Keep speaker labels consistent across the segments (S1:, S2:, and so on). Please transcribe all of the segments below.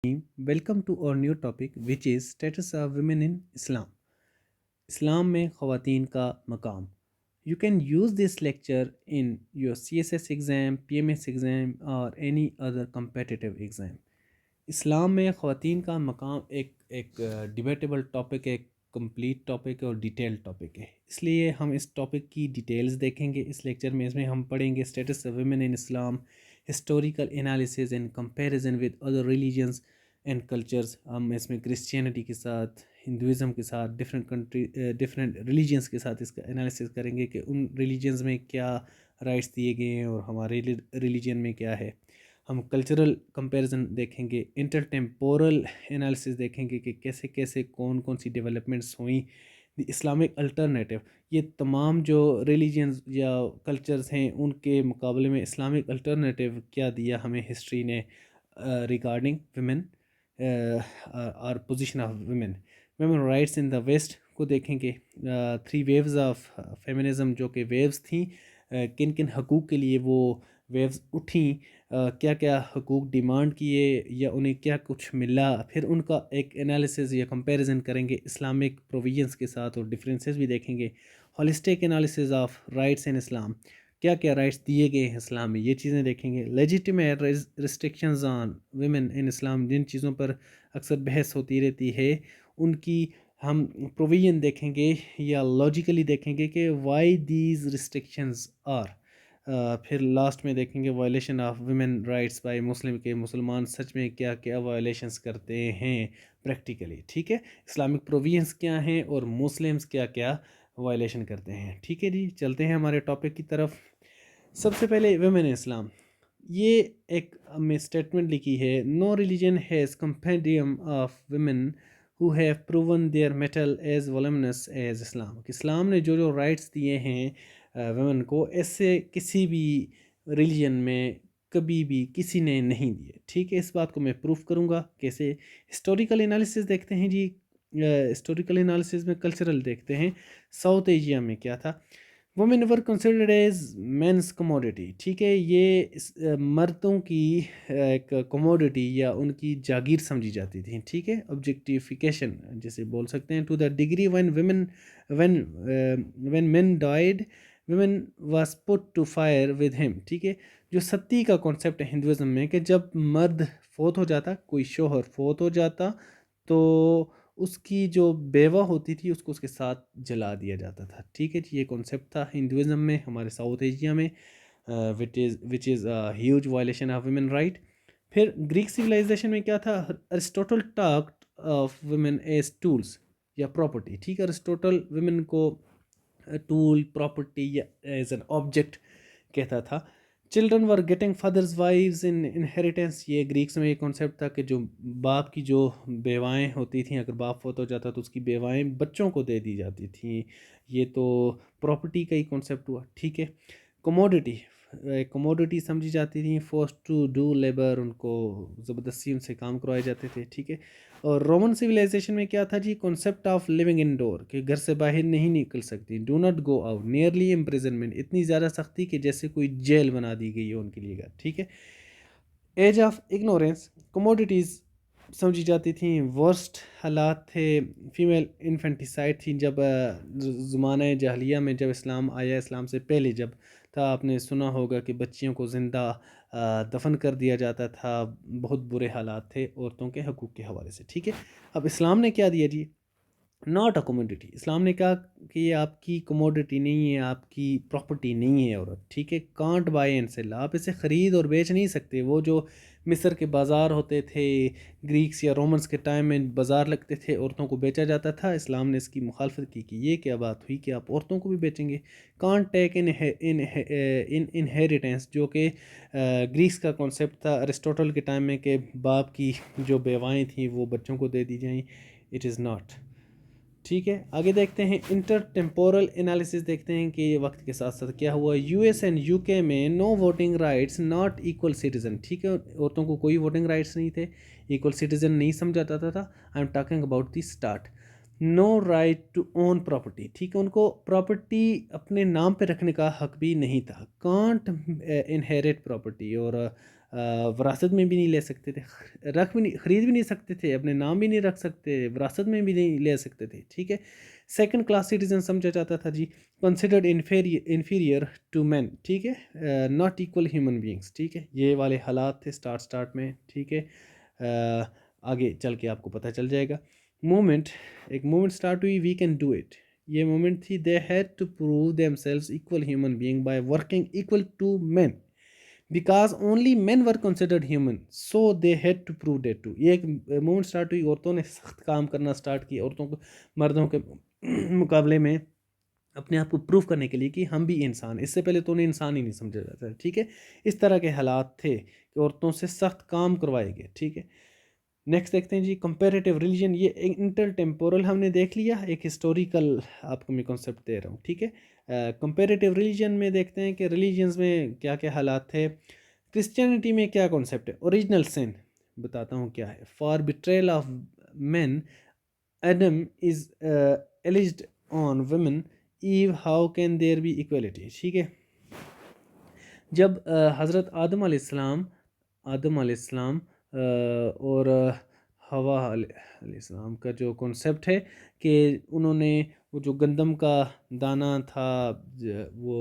S1: Welcome to our new topic which is status of women in Islam. Islam میں خواتین کا مقام. You can use this lecture in your CSS exam, PMS exam اور any other competitive exam. Islam میں خواتین کا مقام ایک ڈیبیٹیبل ٹاپک ہے, کمپلیٹ ٹاپک ہے اور ڈیٹیل ٹاپک ہے. اس لیے ہم اس ٹاپک کی ڈیٹیلز دیکھیں گے اس لیکچر میں. اس میں ہم پڑھیں گے status of women in Islam, historical analysis in comparison with other religions and cultures. ہم اس میں کرسچینٹی کے ساتھ, ہندوازم کے ساتھ, ڈفرینٹ ریلیجنس کے ساتھ اس کا انالیسز کریں گے کہ ان ریلیجنز میں کیا رائٹس دیے گئے ہیں اور ہمارے ریلیجن میں کیا ہے. ہم کلچرل کمپیریزن دیکھیں گے, انٹر ٹیمپورل انالیسز دیکھیں گے کہ کیسے کیسے کون سی ڈیولپمنٹس ہوئیں. دی اسلامک الٹرنیٹو, یہ تمام جو ریلیجنز یا کلچرز ہیں ان کے مقابلے میں اسلامک الٹرنیٹو کیا دیا ہمیں ہسٹری نے ریگارڈنگ ویمن اور position of women. Women rights in the west کو دیکھیں گے. 3 ویوز آف فیمنزم جو کہ ویوز تھیں, کن کن حقوق کے لیے وہ ویوز اٹھیں, کیا کیا حقوق ڈیمانڈ کیے یا انہیں کیا کچھ ملا. پھر ان کا ایک انالیسز یا کمپیریزن کریں گے اسلامک پروویژنس کے ساتھ اور ڈفرینسز بھی دیکھیں گے. Holistic analysis of rights in Islam, کیا کیا رائٹس دیے گئے ہیں اسلام میں, یہ چیزیں دیکھیں گے. Legitimate restrictions on women in Islam, جن چیزوں پر اکثر بحث ہوتی رہتی ہے ان کی ہم پروویژن دیکھیں گے یا لاجیکلی دیکھیں گے کہ وائی دیز ریسٹرکشنز آر. پھر لاسٹ میں دیکھیں گے violation of women rights by Muslim, کے مسلمان سچ میں کیا کیا وائلیشنز کرتے ہیں پریکٹیکلی. ٹھیک ہے, اسلامک پروویژنس کیا ہیں اور مسلمس کیا کیا وائلیشن کرتے ہیں. ٹھیک ہے جی, چلتے ہیں ہمارے ٹاپک کی طرف. سب سے پہلے ویمن اسلام, یہ ایک ہمیں اسٹیٹمنٹ لکھی ہے. No religion has compendium of women who have proven their mettle as volumes as Islam. Islam نے جو رائٹس دیے ہیں ویمن کو, ایسے کسی بھی ریلیجن میں کبھی بھی کسی نے نہیں دیے. ٹھیک ہے, اس بات کو میں پروف کروں گا کیسے. ہسٹوریکل انالیسز دیکھتے ہیں جی. ہسٹوریکل انالیسز میں کلچرل دیکھتے ہیں. ساؤتھ ایشیا میں کیا تھا, woman were considered as man's commodity. ٹھیک ہے, یہ مردوں کی ایک کموڈیٹی یا ان کی جاگیر سمجھی جاتی تھی. ٹھیک ہے, آبجیکٹیفیکیشن جسے بول سکتے ہیں. To the degree when man died women was put to fire with him. ٹھیک ہے, جو ستی کا کانسیپٹ ہے ہندوازم میں کہ جب مرد فوت ہو جاتا, کوئی شوہر فوت ہو جاتا تو اس کی جو بیوہ ہوتی تھی اس کو اس کے ساتھ جلا دیا جاتا تھا. ٹھیک ہے جی, یہ کانسیپٹ تھا ہندوازم میں ہمارے ساؤتھ ایشیا میں, which is huge violation of women right. پھر گریک سویلائزیشن میں کیا تھا, Aristotle talked of women as tools یا پراپرٹی. ٹھیک ہے, ارسٹوٹل ویمن کو ٹول, پراپرٹی یا ایز این آبجیکٹ کہتا تھا. Children were getting father's wives in inheritance, یہ گریکس میں یہ کانسیپٹ تھا کہ جو باپ کی جو بیوائیں ہوتی تھیں, اگر باپ فوت ہو جاتا تو اس کی بیوائیں بچوں کو دے دی جاتی تھیں. یہ تو پراپرٹی کا ہی کانسیپٹ ہوا. ٹھیک ہے, کموڈیٹی سمجھی جاتی تھیں. فورس ٹو ڈو لیبر, ان کو زبردستی ان سے کام کروائے جاتے تھے. ٹھیک ہے, اور رومن سویلائزیشن میں کیا تھا جی, کانسیپٹ آف لیونگ ان ڈور, کہ گھر سے باہر نہیں نکل سکتی. Do not go out, nearly imprisonment, اتنی زیادہ سختی کہ جیسے کوئی جیل بنا دی گئی ہے ان کے لیے گھر. ٹھیک ہے, ایج آف اگنورینس, کموڈیٹیز سمجھی جاتی تھیں. ورسٹ حالات تھے, فیمیل انفینٹیسائڈ تھیں جب زمانہ جاہلیہ میں. جب اسلام آیا, اسلام سے پہلے جب تھا, آپ نے سنا ہوگا کہ بچیوں کو زندہ دفن کر دیا جاتا تھا. بہت برے حالات تھے عورتوں کے حقوق کے حوالے سے. ٹھیک ہے, اب اسلام نے کیا دیا جی, ناٹ اے کموڈیٹی. اسلام نے کہا کہ یہ آپ کی کموڈیٹی نہیں ہے, آپ کی پراپرٹی نہیں ہے عورت. ٹھیک ہے, کانٹ بائی اینڈ سیل, آپ اسے خرید اور بیچ نہیں سکتے. وہ جو مصر کے بازار ہوتے تھے گریکس یا رومنس کے ٹائم میں, بازار لگتے تھے, عورتوں کو بیچا جاتا تھا. اسلام نے اس کی مخالفت کی کہ یہ کیا بات ہوئی کہ آپ عورتوں کو بھی بیچیں گے. کانٹ ٹیک ان انہیریٹنس, جو کہ گریکس کا کانسیپٹ تھا ارسٹوٹل کے ٹائم میں کہ باپ کی جو بیوائیں تھیں وہ بچوں کو دے دی جائیں. It is not. ٹھیک ہے, آگے دیکھتے ہیں انٹر ٹیمپورل انالیسز دیکھتے ہیں کہ وقت کے ساتھ ساتھ کیا ہوا. U S and U K میں no voting rights, not equal citizen. ٹھیک ہے, عورتوں کو کوئی ووٹنگ رائٹس نہیں تھے, ایکول سٹیزن نہیں سمجھا جاتا تھا. I am talking about the start. No right to own property. ٹھیک ہے, ان کو پراپرٹی اپنے نام پہ رکھنے کا حق بھی نہیں تھا. کانٹ انہیریٹ پراپرٹی, اور وراثت میں بھی نہیں لے سکتے تھے، رکھ بھی نہیں، خرید بھی نہیں سکتے تھے، اپنے نام بھی نہیں رکھ سکتے، وراثت میں بھی نہیں لے سکتے تھے، ٹھیک ہے. سیکنڈ کلاس سٹیزن سمجھا جاتا تھا جی، کنسیڈرڈ انفیریئر ٹو مین، ٹھیک ہے، ناٹ ایکول ہیومن بینگس، ٹھیک ہے. یہ والے حالات تھے اسٹارٹ میں، ٹھیک ہے. آگے چل کے آپ کو پتہ چل جائے گا. ایک موومنٹ اسٹارٹ ہوئی، وی کین ڈو اٹ. یہ مومنٹ تھی، they had to prove themselves equal human being by working equal to man because only man were considered human so they had to prove that too. یہ ایک movement start ہوئی، عورتوں نے سخت کام کرنا start کی، عورتوں کو مردوں کے مقابلے میں اپنے آپ کو پروف کرنے کے لیے کہ ہم بھی انسان. اس سے پہلے تو انہیں انسان ہی نہیں سمجھا جاتا ہے، ٹھیک ہے. اس طرح کے حالات تھے کہ عورتوں سے سخت کام کروائے گئے، ٹھیک ہے. نیکسٹ دیکھتے ہیں جی، کمپیریٹیو ریلیجن. یہ انٹر ٹیمپورل ہم نے دیکھ لیا، ایک ہسٹوریکل آپ کو میں کنسیپٹ دے رہا ہوں، ٹھیک ہے. کمپیریٹیو ریلیجن میں دیکھتے ہیں کہ ریلیجنز میں کیا کیا حالات تھے. کرسچینٹی میں کیا کانسیپٹ ہے؟ اوریجنل سن بتاتا ہوں کیا ہے. For betrayal of man Adam is alleged on women Eve, how can there be equality, ٹھیک ہے. جب حضرت آدم علیہ السلام اور حوا علیہ السلام کا جو کنسیپٹ ہے کہ انہوں نے وہ جو گندم کا دانہ تھا وہ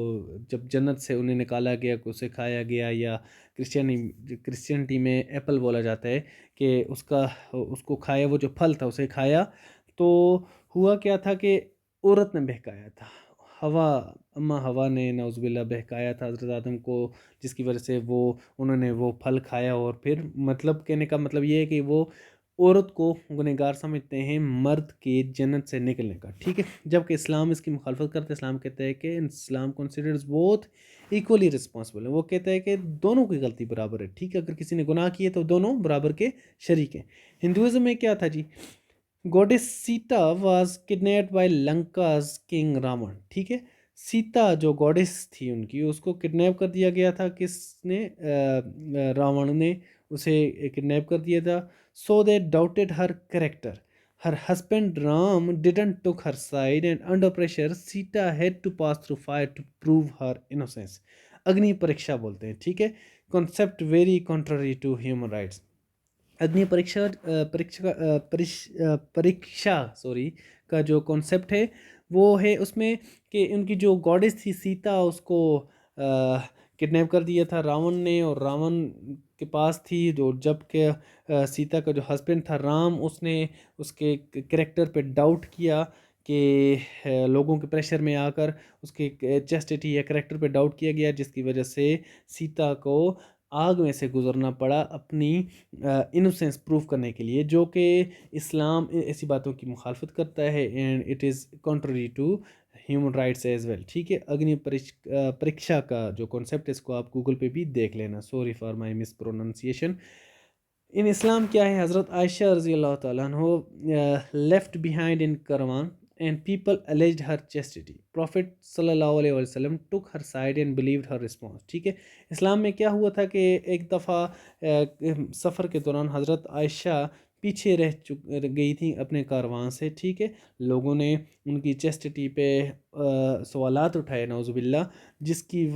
S1: جب جنت سے انہیں نکالا گیا کہ اسے کھایا گیا، یا کرسچینٹی میں ایپل بولا جاتا ہے کہ اس کو کھایا، وہ جو پھل تھا اسے کھایا، تو ہوا کیا تھا کہ عورت نے بہکایا تھا. ہوا نے نعوذ باللہ بہکایا تھا حضرت آدم کو، جس کی وجہ سے انہوں نے وہ پھل کھایا. اور پھر مطلب کہنے کا مطلب یہ ہے کہ وہ عورت کو گنہگار سمجھتے ہیں مرد کے جنت سے نکلنے کا، ٹھیک ہے. جبکہ اسلام اس کی مخالفت کرتا ہے. اسلام کہتا ہے کہ اسلام کنسیڈرز بوتھ ایکولی رسپانسبل ہے. وہ کہتا ہے کہ دونوں کی غلطی برابر ہے، ٹھیک ہے. اگر کسی نے گناہ کیے تو دونوں برابر کے شریک ہیں. ہندوازم میں کیا تھا جی؟ Goddess Sita was kidnapped by Lanka's king Ravan, ٹھیک ہے. سیتا جو گوڈس تھی ان کی، اس کو کڈنیپ کر دیا گیا تھا. کس نے؟ راون نے اسے کڈنیپ کر دیا تھا. So they doubted her character. Her husband Ram didn't take her side and under pressure Sita had to pass through fire to prove her innocence. Agni Pariksha بولتے ہیں، ٹھیک ہے. Concept very contrary to human rights. Agni Pariksha کا جو کانسیپٹ ہے وہ ہے اس میں کہ ان کی جو گوڈس تھی سیتا، اس کو کڈنیپ کر دیا تھا راون نے، اور راون کے پاس تھی جو، جب کہ سیتا کا جو ہسبینڈ تھا رام، اس نے اس کے کریکٹر پہ ڈاؤٹ کیا کہ لوگوں کے پریشر میں آ کر اس کے چیسٹیٹی یا کریکٹر پہ ڈاؤٹ کیا گیا، جس کی وجہ سے سیتا کو آگ میں سے گزرنا پڑا اپنی انوسینس پروف کرنے کے لیے، جو کہ اسلام ایسی باتوں کی مخالفت کرتا ہے and it is contrary to human rights as well, ٹھیک ہے. اگنی پریکشا کا جو کانسیپٹ ہے اس کو آپ گوگل پہ بھی دیکھ لینا. Sorry for my mispronunciation. In Islam کیا ہے؟ حضرت عائشہ رضی اللہ تعالیٰ عنہ left behind in caravan and people alleged her chastity. Prophet صلی اللہ علیہ وسلم took her side and believed her response. ٹھیک ہے. اسلام میں کیا ہوا تھا کہ ایک دفعہ سفر کے دوران حضرت عائشہ پیچھے رہ گئی تھیں اپنے کاروان سے، ٹھیک ہے. لوگوں نے ان کی چیسٹٹی پہ سوالات اٹھائے نعوذ باللہ، جس کی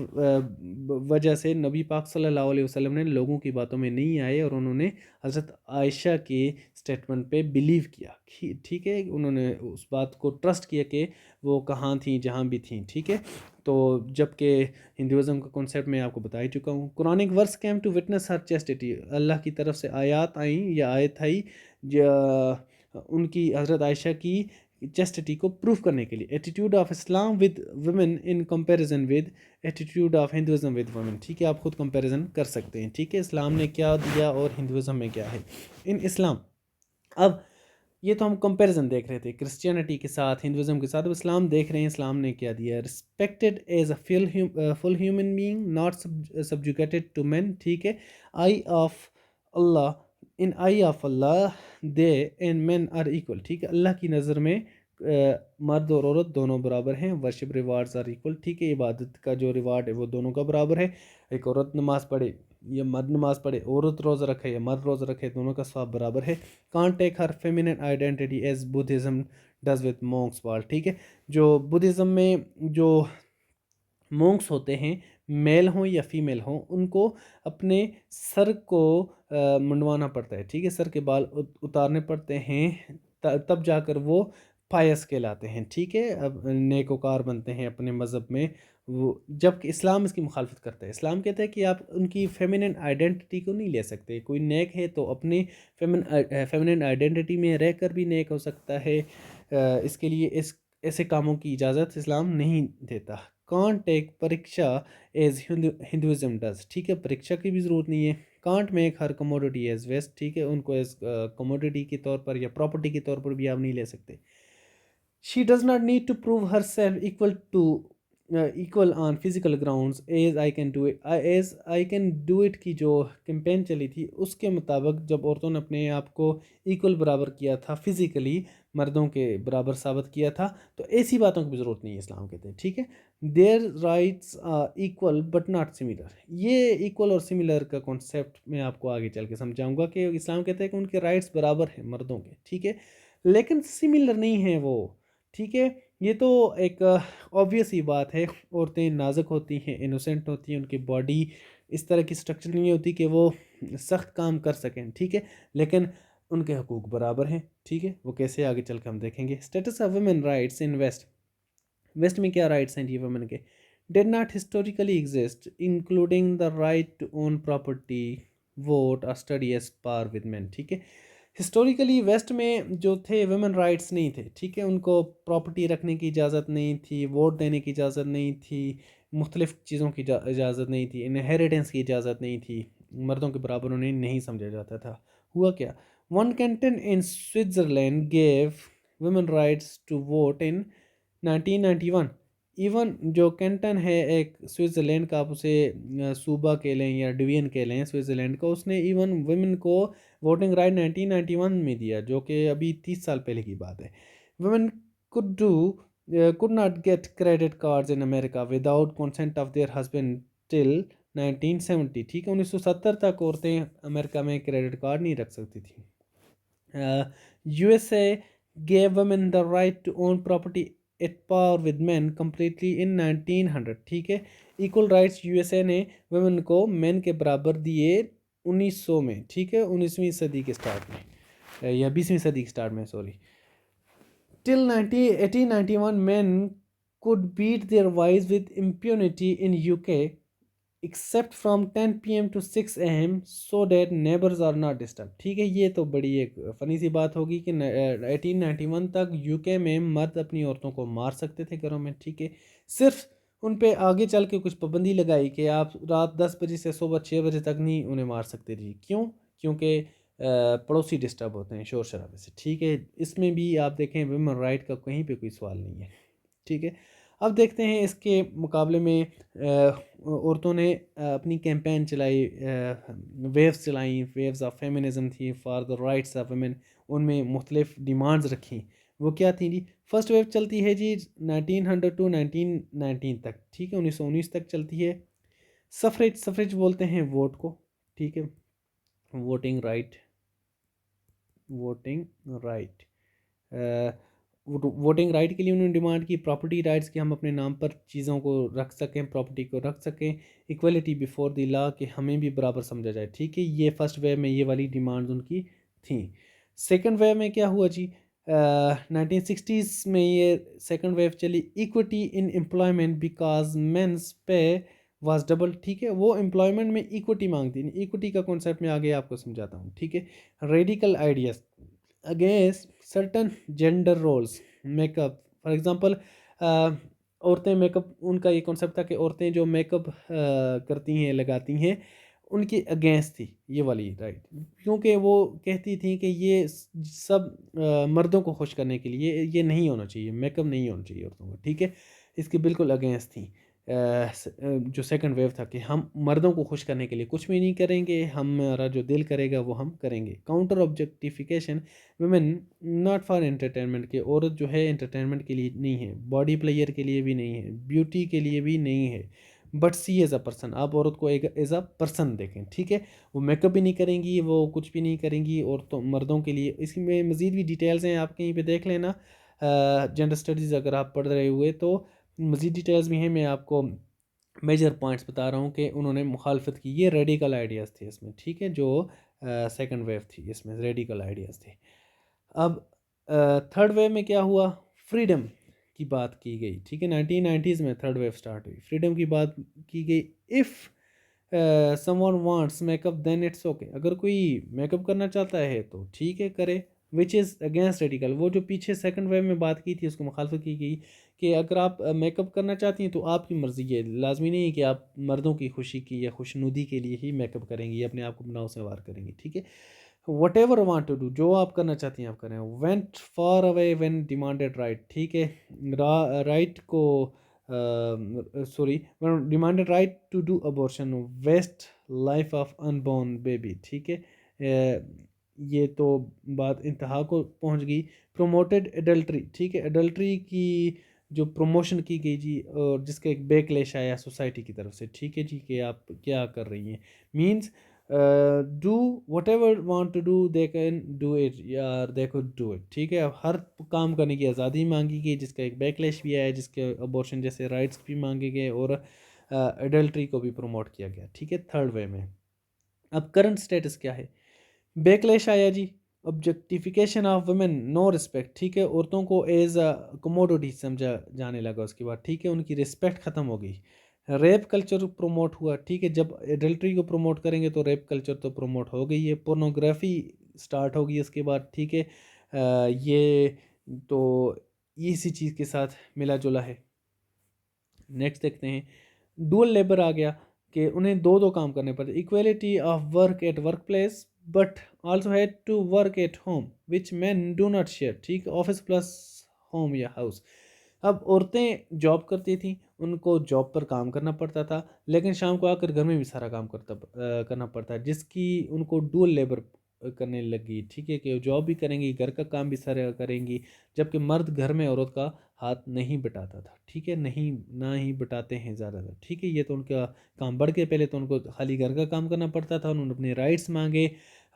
S1: وجہ سے نبی پاک صلی اللہ علیہ وسلم نے لوگوں کی باتوں میں نہیں آئے اور انہوں نے حضرت عائشہ کے اسٹیٹمنٹ پہ بلیو کیا، ٹھیک ہے. انہوں نے اس بات کو ٹرسٹ کیا کہ وہ کہاں تھیں، جہاں بھی تھیں، ٹھیک ہے. تو جب کہ ہندوازم کا کنسیپٹ میں آپ کو بتا ہی چکا ہوں. Quranic verse came to witness her chastity. Allah کی طرف سے آیات آئیں یا آیت آئی ان کی حضرت عائشہ کی چیسٹیٹی کو پروف کرنے کے لیے. Attitude of Islam with women in comparison with attitude of Hinduism with women, ٹھیک ہے. آپ خود کمپیریزن کر سکتے ہیں، ٹھیک ہے. اسلام نے کیا دیا اور ہندوازم میں کیا ہے ان اسلام. اب یہ تو ہم کمپیریزن دیکھ رہے تھے کرسچینٹی کے ساتھ، ہندوازم کے ساتھ. اب اسلام دیکھ رہے ہیں اسلام نے کیا دیا. Respected as a full human being not subjugated to man, ٹھیک ہے. Eye of Allah, in eye of Allah they and man are equal, ٹھیک ہے. اللہ کی نظر میں مرد اور عورت دونوں برابر ہیں. ورشپ ریوارڈز آر ایکول، ٹھیک ہے. عبادت کا جو ریوارڈ ہے وہ دونوں کا برابر ہے. ایک عورت نماز پڑھے یا مرد نماز پڑھے، عورت روزہ رکھے یا مرد روزہ رکھے، دونوں کا ثواب برابر ہے. Can't take Hare feminine identity as Buddhism does with monks وال، ٹھیک ہے. جو بدھزم میں جو مونکس ہوتے ہیں میل ہوں یا فیمیل ہوں، ان کو اپنے سر کو منڈوانا پڑتا ہے، ٹھیک ہے، سر کے بال اتارنے پڑتے ہیں، تب جا کر وہ پائس کہلاتے ہیں، ٹھیک ہے، اب نیکوکار بنتے ہیں اپنے مذہب میں وہ، جبکہ اسلام اس کی مخالفت کرتا ہے۔ اسلام کہتا ہے کہ آپ ان کی فیمنن آئیڈینٹی کو نہیں لے سکتے، کوئی نیک ہے تو اپنی فیمنن آئیڈینٹی میں رہ کر بھی نیک ہو سکتا ہے، اس کے لیے ایسے کاموں کی اجازت اسلام نہیں دیتا۔ Can't take pariksha as Hinduism does, ٹھیک ہے، پریکشا کی بھی ضرورت نہیں ہے۔ Can't make her commodity as west, ٹھیک ہے، ان کو ایز کموڈٹی کے طور پر یا پراپرٹی کے طور پر بھی آپ نہیں لے سکتے۔ She does not need to prove herself equal on physical grounds as I can do it as I can do it کی جو کیمپین چلی تھی اس کے مطابق، جب عورتوں نے اپنے آپ کو ایکول برابر کیا تھا، فزیکلی مردوں کے برابر ثابت کیا تھا، تو ایسی باتوں کی بھی ضرورت نہیں ہے، اسلام کہتے ہیں، ٹھیک ہے۔ their rights are equal but not similar، یہ ایکول اور سملر کا کانسیپٹ میں آپ کو آگے چل کے سمجھاؤں گا کہ اسلام کہتے ہیں کہ ان کے رائٹس برابر ہیں مردوں کے، ٹھیک ہے، لیکن سملر نہیں ہیں وہ، ٹھیک ہے۔ یہ تو ایک آبویس ہی بات ہے، عورتیں نازک ہوتی ہیں، انوسینٹ ہوتی ہیں، ان کی باڈی اس طرح کی اسٹرکچر نہیں ہوتی کہ وہ سخت کام کر سکیں، ٹھیک ہے، لیکن ان کے حقوق برابر ہیں، ٹھیک ہے، وہ کیسے آگے چل کے ہم دیکھیں گے۔ Status of women rights in west میں کیا رائٹس ہیں جی ویمن کے؟ Did not historically exist including the right to own property, vote اور study as par with men, ٹھیک ہے۔ ہسٹوریکلی ویسٹ میں جو تھے ویمن رائٹس نہیں تھے، ٹھیک ہے، ان کو پراپرٹی رکھنے کی اجازت نہیں تھی، ووٹ دینے کی اجازت نہیں تھی، مختلف چیزوں کی اجازت نہیں تھی، انہیریٹنس کی اجازت نہیں تھی، مردوں کے برابر انہیں نہیں سمجھا جاتا تھا۔ ہوا کیا؟ One canton in Switzerland gave women rights to vote in 1991۔ Even جو کینٹن ہے ایک سوئٹزرلینڈ کا، آپ اسے صوبہ کہہ لیں یا ڈویژن کہہ لیں سوئٹزرلینڈ کا، اس نے ایون ویمن کو ووٹنگ رائٹ 1991 میں دیا، جو کہ ابھی 30 سال پہلے کی بات ہے۔ Women could not get credit cards in America without consent of their husband till 1970، ٹھیک ہے، 1970 تک عورتیں امریکہ میں کریڈٹ کارڈ نہیں رکھ سکتی تھیں۔ USA gave women the right to own property at par with men completely in 1900، ٹھیک ہے، equal rights U S A نے ویمن کو مین کے برابر دیے 1900 میں، ٹھیک ہے، 19ویں صدی کے سٹارٹ میں یا 20ویں صدی کے سٹارٹ میں، sorry. Till 1891 men could beat their wives with impunity in UK except from 10 PM to 6 AM so that neighbors are not disturbed، ٹھیک ہے، یہ تو بڑی ایک فنی سی بات ہوگی کہ 1891 تک UK میں مرد اپنی عورتوں کو مار سکتے تھے گھروں میں، ٹھیک ہے، صرف ان پہ آگے چل کے کچھ پابندی لگائی کہ آپ رات 10 بجے سے صبح 6 بجے تک نہیں انہیں مار سکتے جی، کیوں؟ کیونکہ پڑوسی ڈسٹرب ہوتے ہیں شور شرابے سے، ٹھیک ہے۔ اس میں بھی آپ دیکھیں ویمن رائٹ کا کہیں پہ کوئی سوال نہیں ہے، ٹھیک ہے۔ اب دیکھتے ہیں اس کے مقابلے میں عورتوں نے اپنی کیمپین چلائی، ویوز چلائیں، ویوز آف فیمنزم تھی، for the rights of women, ان میں مختلف ڈیمانڈز رکھیں، وہ کیا تھیں جی؟ فرسٹ ویو چلتی ہے جی 1900 ٹو 1919 تک، ٹھیک ہے، 1919 تک چلتی ہے۔ سفریج بولتے ہیں ووٹ کو، ٹھیک ہے، ووٹنگ رائٹ ووٹنگ رائٹ کے لیے انہوں نے ڈیمانڈ کی، پراپرٹی رائٹس کہ ہم اپنے نام پر چیزوں کو رکھ سکیں، پراپرٹی کو رکھ سکیں، ایکویلٹی بیفور دی لا کہ ہمیں بھی برابر سمجھا جائے، ٹھیک ہے، یہ فرسٹ ویو میں یہ والی ڈیمانڈز ان کی تھیں۔ سیکنڈ ویو میں کیا ہوا جی؟ 1960s میں یہ سیکنڈ ویو چلی، equity in employment because means pay was double, ٹھیک ہے، وہ امپلائمنٹ میں ایکوٹی مانگتی ہیں، ایکوٹی کا کانسیپٹ میں آگے آپ کو سمجھاتا ہوں، ٹھیک ہے۔ Radical ideas against certain gender roles, make up for example, عورتیں میک اپ، ان کا یہ کانسیپٹ تھا کہ عورتیں جو میک اپ کرتی ہیں، لگاتی ہیں، ان کی اگینسٹ تھی یہ والی رائٹ، کیونکہ وہ کہتی تھیں کہ یہ سب مردوں کو خوش کرنے کے لیے، یہ نہیں ہونا چاہیے، میک اپ نہیں ہونا چاہیے عورتوں کو، ٹھیک ہے، اس کے بالکل اگینسٹ تھیں۔ جو سیکنڈ ویو تھا کہ ہم مردوں کو خوش کرنے کے لیے کچھ بھی نہیں کریں گے، ہمارا جو دل کرے گا وہ ہم کریں گے۔ Counter objectification women not for entertainment, کہ عورت جو ہے انٹرٹینمنٹ کے لیے نہیں ہے، باڈی پلیئر کے لیے بھی نہیں ہے، بیوٹی کے لیے بھی نہیں ہے، but see as a person, آپ عورت کو ایز اے پرسن دیکھیں، ٹھیک ہے، وہ میک اپ بھی نہیں کریں گی، وہ کچھ بھی نہیں کریں گی عورتوں مردوں کے لیے۔ اس میں مزید بھی ڈیٹیلز ہیں، آپ کہیں پہ دیکھ لینا، جینڈر اسٹڈیز اگر آپ پڑھ رہے ہوئے تو مزید ڈیٹیلز بھی ہیں، میں آپ کو میجر پوائنٹس بتا رہا ہوں کہ انہوں نے مخالفت کی. یہ ریڈیکل آئیڈیاز تھے اس میں, ٹھیک ہے, جو سیکنڈ ویو تھی اس میں ریڈیکل آئیڈیاز تھے. اب تھرڈ ویو میں کیا ہوا, فریڈم کی بات کی گئی, ٹھیک ہے, 1990s میں تھرڈ ویو سٹارٹ ہوئی, فریڈم کی بات کی گئی. If someone wants make up then it's okay, اگر کوئی میک اپ کرنا چاہتا ہے تو ٹھیک ہے کرے, وچ از اگینسٹ ریڈیکل. وہ جو پیچھے سیکنڈ ویو میں بات کی تھی اس کو مخالفت کی گئی کہ اگر آپ میک اپ کرنا چاہتی ہیں تو آپ کی مرضی ہے, لازمی نہیں ہے کہ آپ مردوں کی خوشی کی یا خوشنودی کے لیے ہی میک اپ کریں گی یا اپنے آپ کو بناؤ سنوار کریں گی, ٹھیک ہے. Whatever want to do, جو آپ کرنا چاہتی ہیں آپ کریں. Went far away when demanded right, ٹھیک ہے, رائٹ کو sorry demanded right to do abortion, waste life of unborn baby, ٹھیک ہے. یہ تو بات انتہا کو پہنچ گئی. پروموٹیڈ ایڈلٹری, ٹھیک ہے, ایڈلٹری کی جو پروموشن کی گئی جی, اور جس کا ایک بیک لیش آیا سوسائٹی کی طرف سے, ٹھیک ہے جی, کہ آپ کیا کر رہی ہیں. Men's do whatever want to do they can do it یا دے کوڈ ڈو اٹ, ٹھیک ہے. اب ہر کام کرنے کی آزادی مانگی گئی جس کا ایک بیک لیش بھی آیا, جس کے ابورشن جیسے رائٹس بھی مانگے گئے اور ایڈلٹری کو بھی پروموٹ کیا گیا, ٹھیک ہے, تھرڈ وے میں. اب کرنٹ سٹیٹس کیا ہے, بیک لیش آیا جی, objectification of women, no respect, ٹھیک ہے, عورتوں کو ایز اے کموڈیٹی سمجھا جانے لگا اس کے بعد, ٹھیک ہے, ان کی رسپیکٹ ختم ہو گئی. ریپ کلچر پروموٹ ہوا, ٹھیک ہے, جب ایڈلٹری کو پروموٹ کریں گے تو ریپ کلچر تو پروموٹ ہو گئی ہے. پورنوگرافی سٹارٹ ہوگی اس کے بعد, ٹھیک ہے, یہ تو اسی چیز کے ساتھ ملا جلا ہے. نیکسٹ دیکھتے ہیں, ڈول لیبر آ گیا کہ انہیں دو کام کرنے پڑتے. Equality of work at work place but also had to work at home which men do not share, ٹھیک, آفس پلس ہوم یا ہاؤس. اب عورتیں جاب کرتی تھیں, ان کو جاب پر کام کرنا پڑتا تھا, لیکن شام کو آ کر گھر میں بھی سارا کام کرنا پڑتا ہے, جس کی ان کو ڈول لیبر کرنے لگی, ٹھیک ہے, کہ جاب بھی کریں گی, گھر کا کام بھی سارا کریں گی, جبکہ مرد گھر میں عورت کا ہاتھ نہیں بٹاتا تھا, ٹھیک ہے, نہ ہی بٹاتے ہیں زیادہ تر, ٹھیک ہے. یہ تو ان کا کام بڑھ کے, پہلے تو ان کو خالی گھر کا کام کرنا پڑتا تھا, انہوں نے اپنے رائٹس مانگے,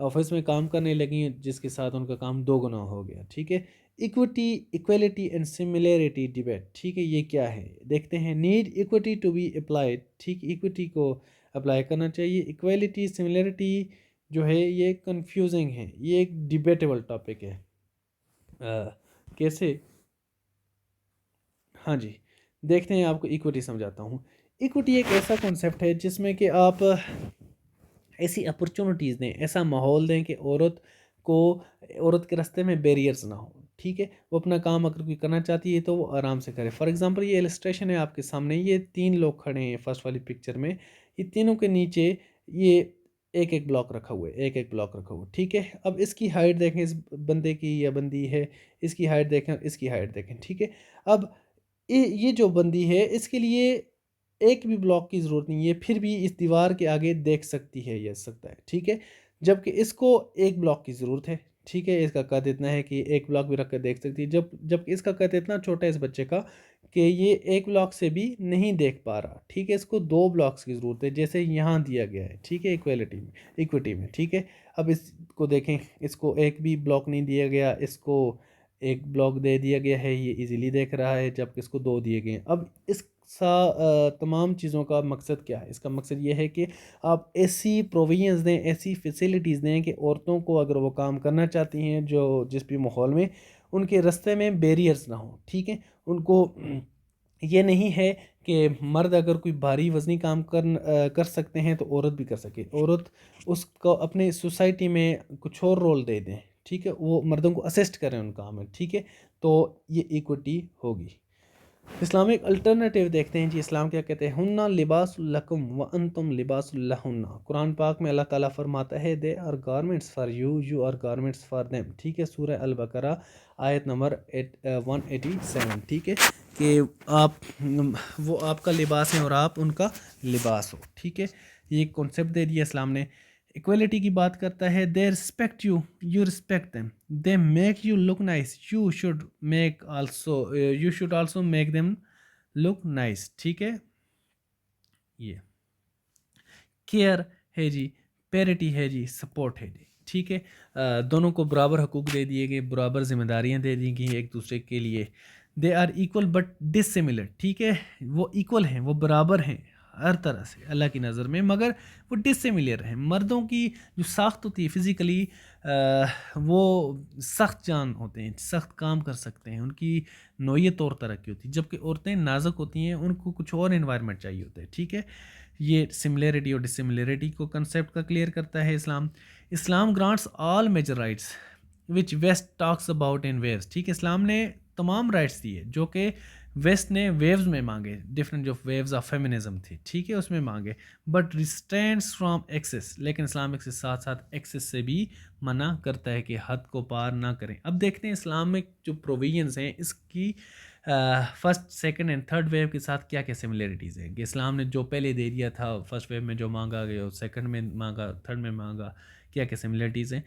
S1: آفس میں کام کرنے لگیں, جس کے ساتھ ان کا کام دو گنا ہو گیا, ٹھیک ہے. Equity, equality and similarity debate, ٹھیک ہے, یہ کیا ہے دیکھتے ہیں. Need equity to be applied, ٹھیک, ایکوٹی کو اپلائی کرنا چاہیے. ایکویلٹی سملیرٹی جو ہے یہ کنفیوزنگ ہے, یہ ایک ڈیبیٹیبل ٹاپک ہے. کیسے, ہاں جی, دیکھتے ہیں, آپ کو ایکوٹی سمجھاتا ہوں. ایکوٹی ایک ایسا کنسیپٹ ہے جس میں کہ آپ ایسی اپرچونٹیز دیں, ایسا ماحول دیں کہ عورت کے راستے میں بیریئرز نہ ہوں, ٹھیک ہے. وہ اپنا کام اگر کوئی کرنا چاہتی ہے تو وہ آرام سے کرے. فار ایگزامپل یہ السٹریشن ہے آپ کے سامنے, یہ 3 لوگ کھڑے ہیں فرسٹ والی پکچر میں, یہ تینوں کے نیچے یہ ایک بلاک رکھا ہوا ہے, ایک بلاک رکھا ہوا ہے, ٹھیک ہے. اب اس کی ہائٹ دیکھیں, اس بندے کی یا بندی ہے, اس کی ہائٹ دیکھیں, اس کی ہائٹ دیکھیں, ٹھیک ہے. اب یہ جو بندی ہے اس کے لیے ایک بھی بلاک کی ضرورت نہیں ہے, پھر بھی اس دیوار کے آگے دیکھ سکتی ہے یا سکتا ہے, ٹھیک ہے, جبکہ اس کو ایک بلاک کی ضرورت ہے, ٹھیک ہے. اس کا قد اتنا ہے کہ ایک بلاک بھی رکھ کر دیکھ سکتی ہے, جبکہ اس کا قد اتنا چھوٹا ہے اس بچے کا کہ یہ ایک بلاک سے بھی نہیں دیکھ پا رہا, ٹھیک ہے. اس کو 2 بلاکس کی ضرورت ہے, جیسے یہاں دیا گیا ہے, ٹھیک ہے, ایکوٹی میں, ٹھیک ہے. اب اس کو دیکھیں, اس کو ایک بھی بلاک نہیں دیا گیا, اس کو ایک بلاک دے دیا گیا ہے, یہ ایزیلی دیکھ رہا ہے, جبکہ اس کو 2 دیے گئے ہیں. اب اس تمام چیزوں کا مقصد کیا ہے؟ اس کا مقصد یہ ہے کہ آپ ایسی پروویژنز دیں, ایسی فیسلٹیز دیں کہ عورتوں کو اگر وہ کام کرنا چاہتی ہیں جس بھی ماحول میں, ان کے راستے میں بیریئرز نہ ہوں, ٹھیک ہے. ان کو یہ نہیں ہے کہ مرد اگر کوئی بھاری وزنی کام کر سکتے ہیں تو عورت بھی کر سکے, عورت اس کو اپنے سوسائٹی میں کچھ اور رول دے دیں, ٹھیک ہے, وہ مردوں کو اسسٹ کریں ان کام میں, ٹھیک ہے. تو یہ ایکوٹی ہوگی. اسلامک الٹرنیٹیو دیکھتے ہیں جی, اسلام کیا کہتے ہیں. ہننا لباس لکم و انتم لباس لہن, قرآن پاک میں اللہ تعالیٰ فرماتا ہے they are garments for you, you are garments for them, ٹھیک ہے. سورہ البقرہ آیت نمبر 187, ٹھیک ہے, کہ وہ آپ کا لباس ہیں اور آپ ان کا لباس ہو, ٹھیک ہے. یہ ایک کانسیپٹ دے دیا اسلام نے. ایکویلٹی کی بات کرتا ہے, they respect you, you respect them, they make you look nice, you should also make them look nice, ٹھیک ہے. یہ کیئر ہے جی, پیرٹی ہے جی, سپورٹ ہے جی, ٹھیک ہے. دونوں کو برابر حقوق دے دیے گئے, برابر ذمہ داریاں دے دی گئی ایک دوسرے کے لیے. They are equal but dissimilar, ٹھیک ہے, وہ ایکول ہیں, وہ برابر ہیں, ہر طرح سے اللہ کی نظر میں، مگر وہ ڈسیملر ہیں. مردوں کی جو ساخت ہوتی ہے فزیکلی، وہ سخت جان ہوتے ہیں، سخت کام کر سکتے ہیں، ان کی نوعیت اور طرح کی ہوتی ہے، جبکہ عورتیں نازک ہوتی ہیں، ان کو کچھ اور انوائرمنٹ چاہیے ہوتا ہے. ٹھیک ہے، یہ سملیرٹی اور ڈسملیرٹی کو کنسیپٹ کا کلیئر کرتا ہے Islam. Islam grants all major rights which west talks about in waves. ٹھیک ہے، اسلام نے تمام رائٹس دیے جو کہ ویسٹ نے ویوز میں مانگے، ڈفرینٹ جو ویوز آف فیمنزم تھی، ٹھیک ہے، اس میں مانگے، بٹ ریسٹرینٹس فرام ایکسس. لیکن اسلام کے ساتھ ساتھ ایکسس سے بھی منع کرتا ہے کہ حد کو پار نہ کریں. اب دیکھتے ہیں اسلامک جو پروویژنس ہیں اس کی first second and third wave کے ساتھ کیا کیا سملیرٹیز ہیں، کہ اسلام نے جو پہلے دے دیا تھا فرسٹ ویو میں جو مانگا گیا، سیکنڈ میں مانگا، تھرڈ میں مانگا، کیا کیا سملیرٹیز ہیں.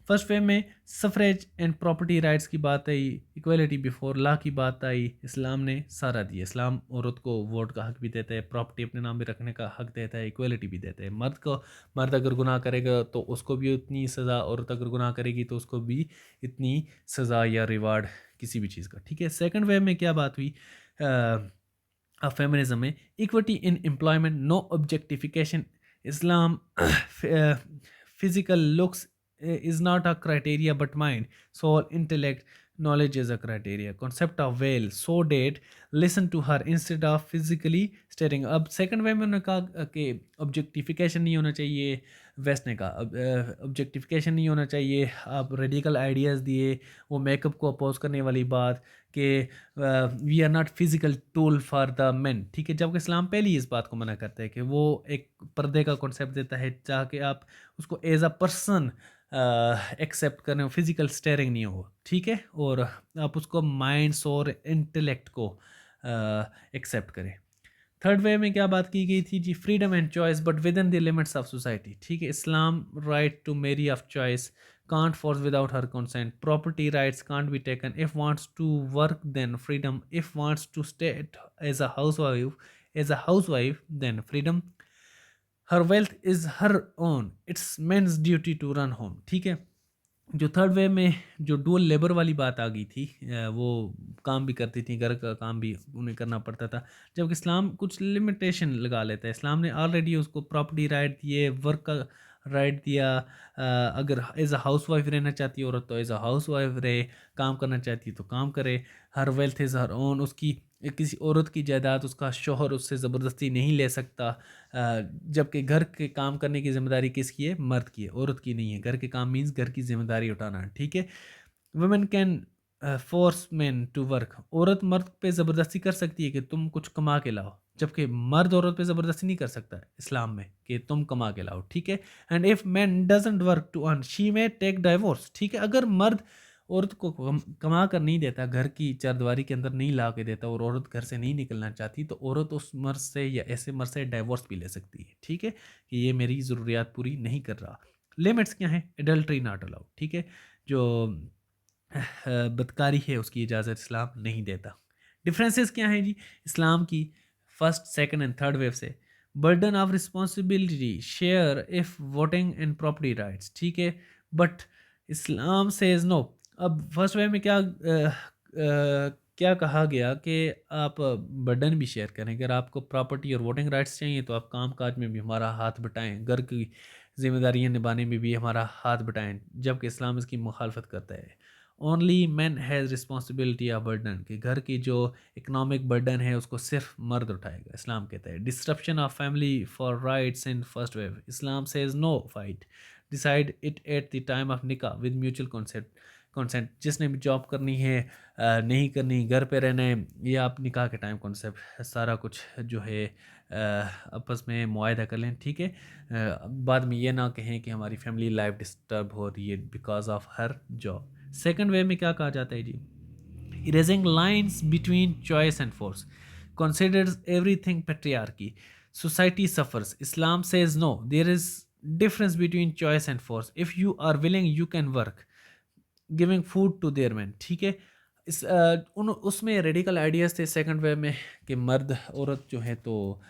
S1: فرسٹ ویو میں سفریج اینڈ پراپرٹی رائٹس کی بات آئی، ایکویلٹی بیفور لا کی بات آئی. اسلام نے سارا دیا. اسلام عورت کو ووٹ کا حق بھی دیتا ہے، پراپرٹی اپنے نام پہ رکھنے کا حق دیتا ہے، ایکویلٹی بھی دیتا ہے. مرد اگر گناہ کرے گا تو اس کو بھی اتنی سزا، عورت اگر گناہ کرے گی تو اس کو بھی اتنی سزا یا ریوارڈ کسی بھی چیز کا. ٹھیک ہے، سیکنڈ ویو میں کیا بات ہوئی فیمنزم میں؟ Equity in employment, no objectification. Islam physical looks is not a criteria but mind, soul, intellect, knowledge is a criteria. Concept of whale, so date, listen to her instead of physically staring. اب second way میں انہوں نے کہا کہ objectification نہیں ہونا چاہیے، waste نے کہا آبجیکٹیفیکیشن نہیں ہونا چاہیے. آپ ریڈیکل آئیڈیاز دیے، وہ میک اپ کو اپوز کرنے والی بات کہ we are not physical tool for the man. ٹھیک ہے، جبکہ اسلام پہلے ہی اس بات کو منع کرتا ہے کہ وہ ایک پردے کا کانسیپٹ دیتا ہے تاکہ آپ اس کو ایز اے پرسن ایکسیپٹ کریں، فزیکل اسٹیئرنگ نہیں ہو. ٹھیک ہے، اور آپ اس کو مائنڈس اور انٹلیکٹ کو ایکسیپٹ کریں. تھرڈ وے میں کیا بات کی گئی تھی جی؟ Freedom and choice but within the limits of society. ٹھیک ہے، Islam right to marry of choice can't force without her consent. Property rights can't be taken. If wants to work then freedom. If wants to stay as a housewife then freedom. Her wealth is her own. It's men's duty to run home. ٹھیک ہے، جو third way میں جو ڈول labour والی بات آ گئی تھی، وہ کام بھی کرتی تھیں، گھر کا کام بھی انہیں کرنا پڑتا تھا، جبکہ اسلام کچھ لمیٹیشن لگا لیتا ہے. اسلام نے آلریڈی اس کو پراپرٹی رائٹ دیے، ورک کا رائٹ دیا. اگر ایز اے ہاؤس وائف رہنا چاہتی ہے عورت تو ایز اے ہاؤس وائف رہے، کام کرنا چاہتی ہے تو کام کرے. ہر ویلتھ از ہر اون. اس کی کسی عورت کی جائیداد اس کا شوہر اس سے زبردستی نہیں لے سکتا، جبکہ گھر کے کام کرنے کی ذمہ داری کس کی ہے؟ مرد کی ہے، عورت کی نہیں ہے. گھر کے کام مینس گھر کی ذمہ داری اٹھانا. ٹھیک ہے، women can force men to work. عورت مرد پہ زبردستی کر سکتی ہے کہ تم کچھ کما کے لاؤ، جبکہ مرد عورت پہ زبردستی نہیں کر سکتا اسلام میں کہ تم کما کے لاؤ. ٹھیک ہے، and if man doesn't work to earn she may take diverse. ٹھیک ہے، اگر مرد عورت کو کما کر نہیں دیتا، گھر کی چار دیواری کے اندر نہیں لا کے دیتا، اور عورت گھر سے نہیں نکلنا چاہتی، تو عورت اس مرد سے یا ایسے مرد سے ڈائیورس بھی لے سکتی ہے. ٹھیک ہے، کہ یہ میری ضروریات پوری نہیں کر رہا. لمٹس کیا ہیں؟ Adultery not allow. ٹھیک ہے، جو بدکاری ہے اس کی اجازت اسلام نہیں دیتا. ڈفرینسز کیا ہیں جی اسلام کی first second and third wave سے؟ Burden of responsibility share if voting and property rights. ٹھیک ہے، بٹ اسلام سیز نو. اب فرسٹ ویو میں کیا کہا گیا کہ آپ برڈن بھی شیئر کریں. اگر آپ کو پراپرٹی اور ووٹنگ رائٹس چاہیے تو آپ کام کاج میں بھی ہمارا ہاتھ بٹائیں، گھر کی ذمہ داریاں نبھانے میں بھی ہمارا ہاتھ بٹائیں، جبکہ اسلام اس کی مخالفت کرتا ہے. Only man has responsibility of burden, کہ گھر کی جو اکنامک برڈن ہے اس کو صرف مرد اٹھائے گا. اسلام کہتا ہے disruption of family for rights in first wave. Islam says no fight, decide it at the time of nikah with mutual consent. جس نے بھی جاب کرنی ہے، نہیں کرنی، گھر پہ رہنا ہے، یہ آپ نکاح کے ٹائم کنسیپٹ سارا کچھ جو ہے آپس میں معاہدہ کر لیں. ٹھیک ہے، بعد میں یہ نہ کہیں کہ ہماری فیملی لائف ڈسٹرب ہو رہی ہے because of her job. Second way میں کیا کہا جاتا ہے جی؟ Arising lines between choice and force, considers everything patriarchy, society suffers. Islam says no, there is difference between choice and force. If you are willing you can work, giving food to their men. ٹھیک ہے، اس میں radical ideas تھے second view میں کہ مرد عورت جو ہے تو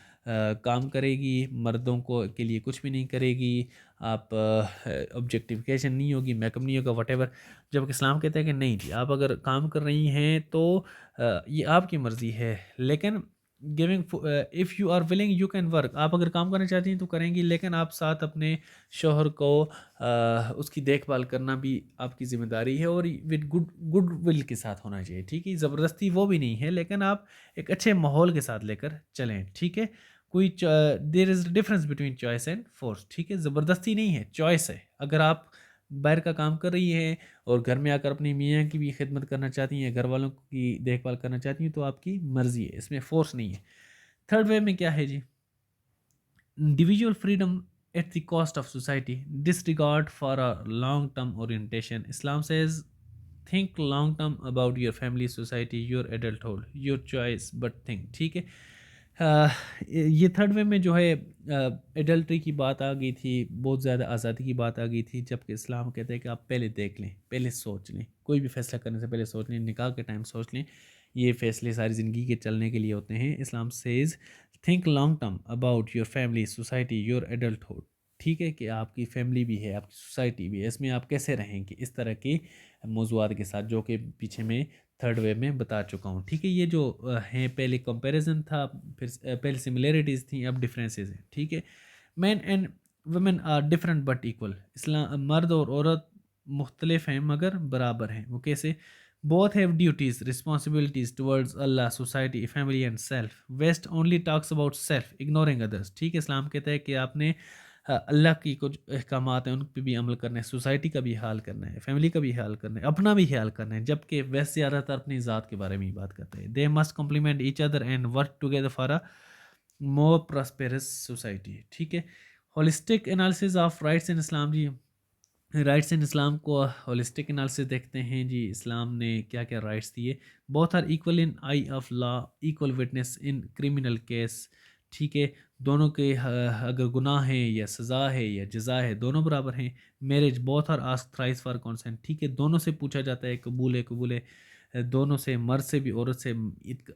S1: کام کرے گی، مردوں کو کے لیے کچھ بھی نہیں کرے گی، آپ آبجیکٹیفیکیشن نہیں ہوگی، میک اپ نہیں ہوگا، وٹ ایور. جبکہ اسلام کہتا ہے کہ نہیں جی، آپ اگر کام کر رہی ہیں تو یہ آپ کی مرضی ہے، لیکن giving if you are willing you can work. آپ اگر کام کرنا چاہتی ہیں تو کریں گی, لیکن آپ ساتھ اپنے شوہر کو اس کی دیکھ بھال کرنا بھی آپ کی ذمہ داری ہے, اور ود گڈ ول کے ساتھ ہونا چاہیے, ٹھیک ہے. زبردستی وہ بھی نہیں ہے, لیکن آپ ایک اچھے ماحول کے ساتھ لے کر چلیں, ٹھیک ہے. کوئی there is difference between choice and force, ٹھیک ہے. زبردستی نہیں ہے, چوائس ہے. اگر آپ باہر کا کام کر رہی ہیں اور گھر میں آ کر اپنی میاں کی بھی خدمت کرنا چاہتی ہیں, گھر والوں کی دیکھ بھال کرنا چاہتی ہیں, تو آپ کی مرضی ہے, اس میں فورس نہیں ہے. تھرڈ وے میں کیا ہے جی, individual freedom at the cost of society, disregard for a long term orientation. Islam says think long term about your family, society, your adulthood, your choice but think, ٹھیک ہے. یہ third way میں جو ہے adultery کی بات آ گئی تھی, بہت زیادہ آزادی کی بات آ گئی تھی, جبکہ اسلام کہتے ہیں کہ آپ پہلے دیکھ لیں, پہلے سوچ لیں, کوئی بھی فیصلہ کرنے سے پہلے سوچ لیں, نکاح کے ٹائم سوچ لیں. یہ فیصلے ساری زندگی کے چلنے کے لیے ہوتے ہیں. Islam says think long term about your family, society, your adulthood, ٹھیک ہے, کہ آپ کی فیملی بھی ہے, آپ کی سوسائٹی بھی ہے, اس میں آپ کیسے رہیں گے, اس طرح کے موضوعات کے ساتھ, جو کہ پیچھے میں تھرڈ وے میں بتا چکا ہوں, ٹھیک ہے. یہ جو ہیں, پہلے کمپیریزن تھا, پھر پہلے سملیرٹیز تھیں, اب ڈفرینسز ہیں, ٹھیک ہے. Men and women are different but equal. اسلام مرد اور عورت مختلف ہیں مگر برابر ہیں. وہ کیسے؟ Both have duties, responsibilities towards Allah, society, family and self. West only talks about self, ignoring others, ٹھیک ہے. اسلام کہتا ہے کہ آپ نے اللہ کی کچھ احکامات ہیں ان پہ بھی عمل کرنا ہے, سوسائٹی کا بھی حال کرنا ہے, فیملی کا بھی حال کرنا ہے, اپنا بھی خیال کرنا ہے, جبکہ ویسٹ زیادہ تر اپنی ذات کے بارے میں ہی بات کرتے ہیں. They must complement each other and work together for a more prosperous society, ٹھیک ہے. Holistic analysis of rights in Islam, جی رائٹس ان اسلام کو ہولسٹک انالیسز دیکھتے ہیں جی. اسلام نے کیا کیا رائٹس دیے؟ Both are equal in eye of law, equal witness in criminal case, ٹھیک ہے. دونوں کے اگر گناہ ہے یا سزا ہے یا جزا ہے, دونوں برابر ہیں. Marriage both are ask thrice for consent, ٹھیک ہے. دونوں سے پوچھا جاتا ہے, قبول ہے, قبول ہے. دونوں سے, مرد سے بھی عورت سے,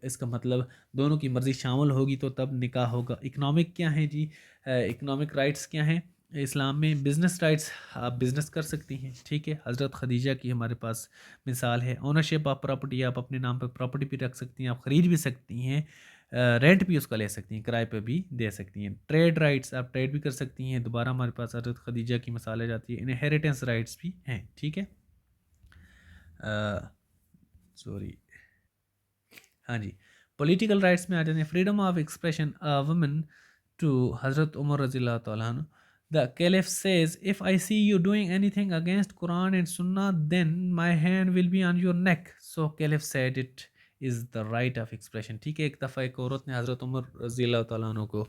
S1: اس کا مطلب دونوں کی مرضی شامل ہوگی تو تب نکاح ہوگا. اکنامک کیا ہیں جی, اکنامک رائٹس کیا ہیں اسلام میں؟ بزنس رائٹس, آپ بزنس کر سکتی ہیں, ٹھیک ہے. حضرت خدیجہ کی ہمارے پاس مثال ہے. اونرشپ آف پراپرٹی, آپ اپنے نام پہ پراپرٹی بھی رکھ سکتی ہیں, آپ خرید بھی سکتی ہیں, رینٹ بھی اس کا لے سکتی ہیں, کرائے پہ بھی دے سکتی ہیں. ٹریڈ رائٹس, آپ ٹریڈ بھی کر سکتی ہیں. دوبارہ ہمارے پاس حضرت خدیجہ کی مثال آ جاتی ہے. انہیریٹنس رائٹس بھی ہیں, ٹھیک ہے. سوری, ہاں جی. پولیٹیکل رائٹس میں آ جاتے ہیں. Freedom of expression woman to حضرت عمر رضی اللہ تعالیٰ عنہ. The Caliph says, if I see you doing anything against Quran and Sunnah, then my hand will be on your neck. So Caliph said it is the right of expression. ٹھیک ہے. ایک دفعہ ایک عورت نے حضرت عمر رضی اللہ تعالیٰ عنہ کو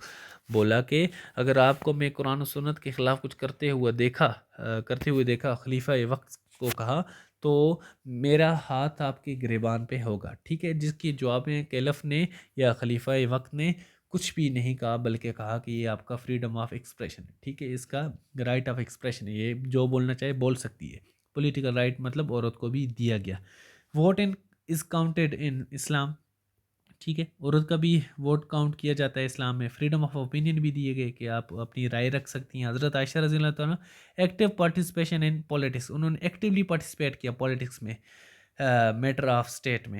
S1: بولا کہ اگر آپ کو میں قرآن و سنت کے خلاف کچھ کرتے ہوئے دیکھا, خلیفہ وقت کو کہا, تو میرا ہاتھ آپ کے گریبان پہ ہوگا, ٹھیک ہے. جس کی جواب میں کیلف نے یا خلیفہ وقت نے کچھ بھی نہیں کہا, بلکہ کہا کہ یہ آپ کا فریڈم آف ایکسپریشن ہے, ٹھیک ہے. اس کا رائٹ آف ایکسپریشن ہے, یہ جو بولنا چاہے بول سکتی ہے. پولیٹیکل رائٹ مطلب عورت کو بھی دیا گیا. Vote in is counted in Islam, ٹھیک ہے. عورت کا بھی ووٹ کاؤنٹ کیا جاتا ہے اسلام میں. فریڈم آف اوپینین بھی دیے گئے کہ آپ اپنی رائے رکھ سکتی ہیں. حضرت عائشہ رضی اللہ تعالیٰ ایکٹیو پارٹیسپیشن ان پولیٹکس, انہوں نے ایکٹیولی پارٹیسپیٹ کیا پولیٹکس میں, میٹر آف اسٹیٹ میں.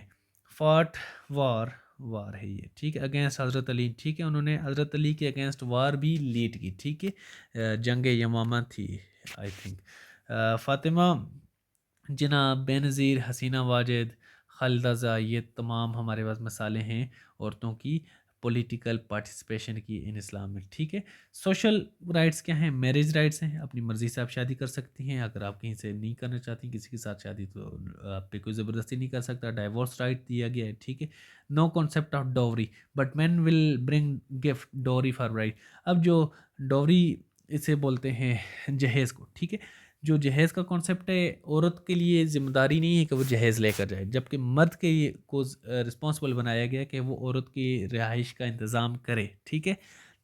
S1: فاٹ وار ہے یہ, ٹھیک ہے, اگینسٹ حضرت علی, ٹھیک ہے. انہوں نے حضرت علی کے اگینسٹ وار بھی لیڈ کی, ٹھیک ہے. جنگ یمامہ تھی آئی تھنک. فاطمہ جناب, بینظیر, حسینہ واجد, خالدہ زا, یہ تمام ہمارے پاس مثالیں ہیں عورتوں کی پولیٹیکل پارٹیسپیشن کی ان اسلام میں, ٹھیک ہے. سوشل رائٹس کیا ہیں؟ میرج رائٹس ہیں, اپنی مرضی سے آپ شادی کر سکتی ہیں. اگر آپ کہیں سے نہیں کرنا چاہتی کسی کے ساتھ شادی, تو آپ پہ کوئی زبردستی نہیں کر سکتا. ڈائیورس رائٹ دیا گیا ہے, ٹھیک ہے. No concept of dowry, but men will bring gift dowry for right. اب جو ڈوری اسے بولتے ہیں جہیز کو, ٹھیک ہے. جو جہیز کا کانسیپٹ ہے, عورت کے لیے ذمہ داری نہیں ہے کہ وہ جہیز لے کر جائے, جبکہ مرد کے کو رسپانسبل بنایا گیا کہ وہ عورت کی رہائش کا انتظام کرے, ٹھیک ہے.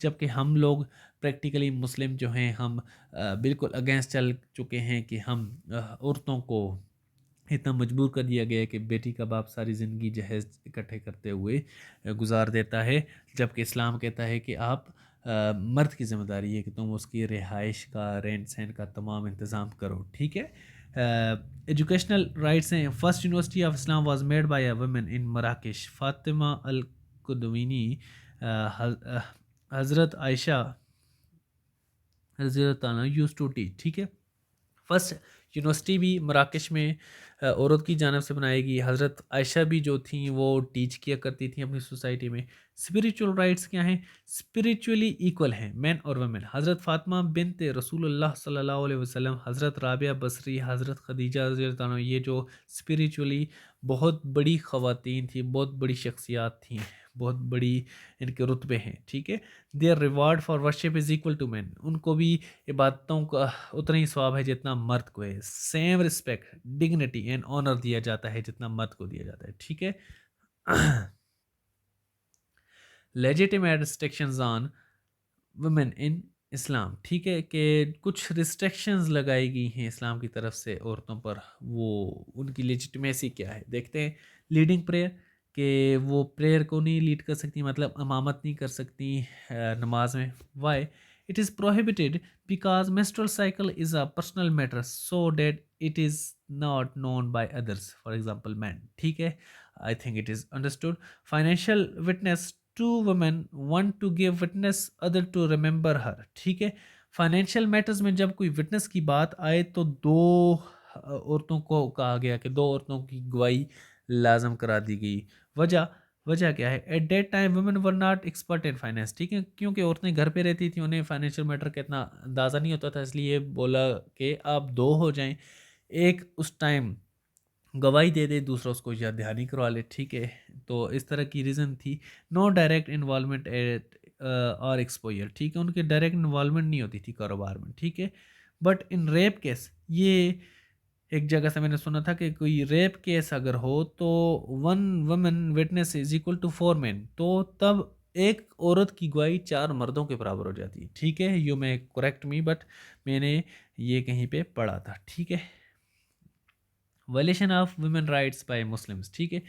S1: جبکہ ہم لوگ پریکٹیکلی مسلم جو ہیں, ہم بالکل اگینسٹ چل چکے ہیں کہ ہم عورتوں کو اتنا مجبور کر دیا گیا کہ بیٹی کا باپ ساری زندگی جہیز اکٹھے کرتے ہوئے گزار دیتا ہے, جبکہ اسلام کہتا ہے کہ آپ مرد کی ذمہ داری ہے کہ تم اس کی رہائش کا, رہن سہن کا تمام انتظام کرو, ٹھیک ہے. ایجوکیشنل رائٹس ہیں. First university of Islam was made by a woman in مراکش, فاطمہ قدوینی حضرت عائشہ رضی اللہ تعالیٰ یوز ٹو ٹیچ. ٹھیک ہے. فرسٹ یونیورسٹی بھی مراکش میں عورت کی جانب سے بنائی گئی. حضرت عائشہ بھی جو تھیں وہ ٹیچ کیا کرتی تھیں اپنی سوسائٹی میں. اسپریچول رائٹس کیا ہیں؟ اسپریچولی ایکول ہیں مین اور ویمن. حضرت فاطمہ بنت رسول اللہ صلی اللہ علیہ وسلم، حضرت رابعہ بصری، حضرت خدیجہ رضی اللہ عنہ، یہ جو اسپریچولی بہت بڑی خواتین تھیں، بہت بڑی شخصیات تھیں، بہت بڑی ان کے رتبے ہیں. ٹھیک ہے. There reward for worship is equal to men. ان کو بھی عبادتوں کا اتنا ہی ثواب ہے جتنا مرد کو ہے. Same respect, dignity and honour دیا جاتا ہے جتنا مرد کو دیا جاتا ہے. ٹھیک ہے. Legitimate restrictions on women in Islam. ٹھیک ہے کہ کچھ ریسٹرکشنز لگائی گئی ہیں اسلام کی طرف سے عورتوں پر. وہ ان کی لیجیٹمیسی کیا ہے دیکھتے ہیں. لیڈنگ پریئر، کہ وہ پریئر کو نہیں لیڈ کر سکتی، مطلب امامت نہیں کر سکتی نماز میں. Why? It is prohibited because menstrual cycle is a personal matter so that it is not known by others, for example men. ٹھیک ہے. I think it is understood. Financial witness, two women want to give witness other to remember her. ٹھیک ہے. Financial matters میں جب کوئی witness کی بات آئے تو دو عورتوں کو کہا گیا کہ دو عورتوں کی گواہی لازم کرا دی گئی. وجہ کیا ہے؟ At that time women were not expert in finance. ٹھیک ہے. کیونکہ عورتیں گھر پہ رہتی تھیں، انہیں فائنینشیل میٹر کا اتنا اندازہ نہیں ہوتا تھا، اس لیے بولا کہ آپ دو ہو جائیں، ایک اس ٹائم گواہی دے دے، دوسرا اس کو یاد دہانی کروا لے. ٹھیک ہے. تو اس طرح کی ریزن تھی. نو ڈائریکٹ انوالومنٹ اور ایکسپوئر. ٹھیک ہے. ان کی ڈائریکٹ انوالومنٹ نہیں ہوتی تھی کاروبار میں. ٹھیک ہے. بٹ ان ریپ کیس، یہ ایک جگہ سے میں نے سنا تھا کہ کوئی ریپ کیس اگر ہو تو 1 woman witness is equal to 4 men. تو تب ایک عورت کی گواہی 4 مردوں کے برابر ہو جاتی ہے. ٹھیک ہے. یو میں کریکٹ می، بٹ میں نے یہ کہیں پہ پڑھا تھا. ٹھیک ہے. Violation of women rights by Muslims. ٹھیک ہے.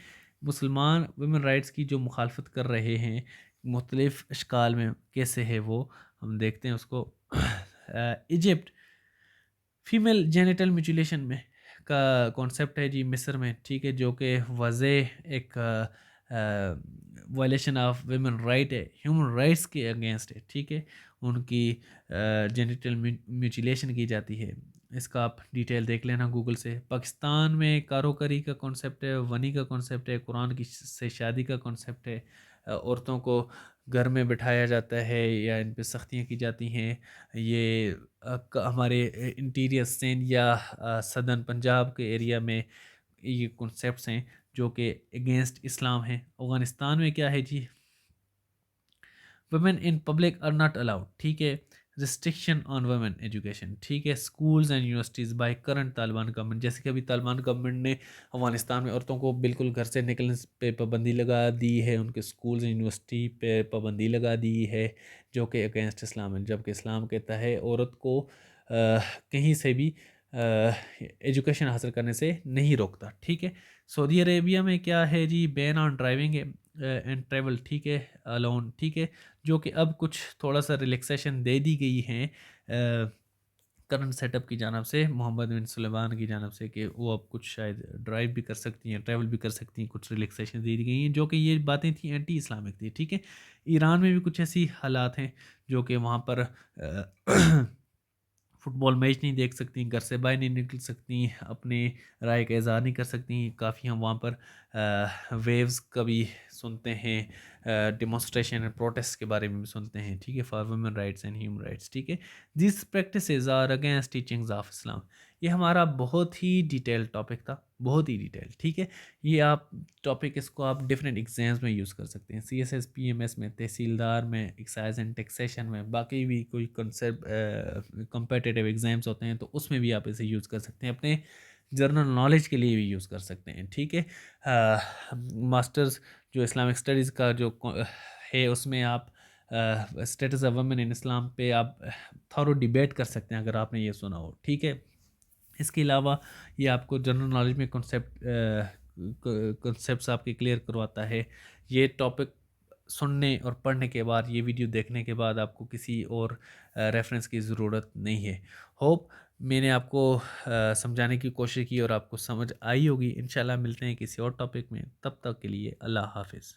S1: مسلمان ویمن رائٹس کی جو مخالفت کر رہے ہیں مختلف اشکال میں، کیسے ہے وہ ہم دیکھتے ہیں اس کو. ایجپٹ فیمیل جینیٹل میوٹیلیشن میں کا کانسیپٹ ہے جی مصر میں. ٹھیک ہے. جو کہ واضح ایک وائلیشن آف ویمن رائٹ ہے، ہیومن رائٹس کے اگینسٹ ہے. ٹھیک ہے. ان کی جینیٹل میوٹیلیشن کی جاتی ہے. اس کا آپ ڈیٹیل دیکھ لینا گوگل سے. پاکستان میں کاروکاری کا کانسیپٹ ہے، ونی کا کانسیپٹ ہے، قرآن کی سے شادی کا کانسیپٹ ہے. عورتوں کو گھر میں بٹھایا جاتا ہے یا ان پہ سختیاں کی جاتی ہیں. یہ ہمارے انٹیریئر سندھ یا سدرن پنجاب کے ایریا میں یہ کنسیپٹس ہیں جو کہ اگینسٹ اسلام ہیں. افغانستان میں کیا ہے جی؟ Women in public are not allowed. ٹھیک ہے. Restriction on women education. ٹھیک ہے. Schools and universities by current Taliban government. جیسے کہ ابھی طالبان گورنمنٹ نے افغانستان میں عورتوں کو بالکل گھر سے نکلنے پہ پابندی لگا دی ہے، ان کے اسکولز اینڈ یونیورسٹی پہ پابندی لگا دی ہے، جو کہ اگینسٹ اسلام ہے. جبکہ اسلام کہتا ہے عورت کو کہیں سے بھی ایجوکیشن حاصل کرنے سے نہیں روکتا. ٹھیک ہے. سعودی عربیہ میں کیا ہے جی؟ بین آن ڈرائیونگ اینڈ ٹریول. ٹھیک ہے. الون. ڈ ہے. جو کہ اب کچھ تھوڑا سا ریلیکسیشن دے دی گئی ہیں کرنٹ سیٹ اپ کی جانب سے، محمد بن سلیمان کی جانب سے، کہ وہ اب کچھ شاید ڈرائیو بھی کر سکتی ہیں، ٹریول بھی کر سکتی ہیں. کچھ ریلیکسیشن دے دی گئی ہیں جو کہ یہ باتیں تھیں اینٹی اسلامک تھی. ٹھیک ہے. ایران میں بھی کچھ ایسی حالات ہیں جو کہ وہاں پر فٹ بال میچ نہیں دیکھ سکتی، گھر سے باہر نہیں نکل سکتی، اپنے رائے کا اظہار نہیں کر سکتی. کافی ہم وہاں پر ویوز کا بھی سنتے ہیں، ڈیمونسٹریشن اینڈ پروٹیسٹ کے بارے میں بھی سنتے ہیں. ٹھیک ہے. For women rights and human rights. ٹھیک ہے. These practices are against teachings of Islam. یہ ہمارا بہت ہی ڈیٹیل ٹاپک تھا، بہت ہی ڈیٹیل. ٹھیک ہے. یہ آپ ٹاپک اس کو آپ ڈفرینٹ ایگزامز میں یوز کر سکتے ہیں، C S S, P M S میں، تحصیلدار میں، ایکسائز اینڈ ٹیکسیشن میں، باقی بھی کوئی کنسیپٹ کمپیٹیٹیو ایگزامس ہوتے ہیں تو اس میں بھی آپ اسے یوز کر سکتے ہیں، اپنے جنرل نالج کے لیے بھی یوز کر سکتے ہیں. ٹھیک ہے. ماسٹرز جو اسلامک اسٹڈیز کا جو ہے اس میں آپ اسٹیٹس آف ویمن ان اسلام پہ آپ تھورو ڈیبیٹ کر سکتے ہیں اگر آپ نے یہ سنا ہو. ٹھیک ہے. اس کے علاوہ یہ آپ کو جنرل نالج میں کنسیپٹس آپ کے کلیئر کرواتا ہے. یہ ٹاپک سننے اور پڑھنے کے بعد، یہ ویڈیو دیکھنے کے بعد آپ کو کسی اور ریفرنس کی ضرورت نہیں ہے. ہوپ میں نے آپ کو سمجھانے کی کوشش کی اور آپ کو سمجھ آئی ہوگی. انشاءاللہ ملتے ہیں کسی اور ٹاپک میں. تب تک کے لیے اللہ حافظ.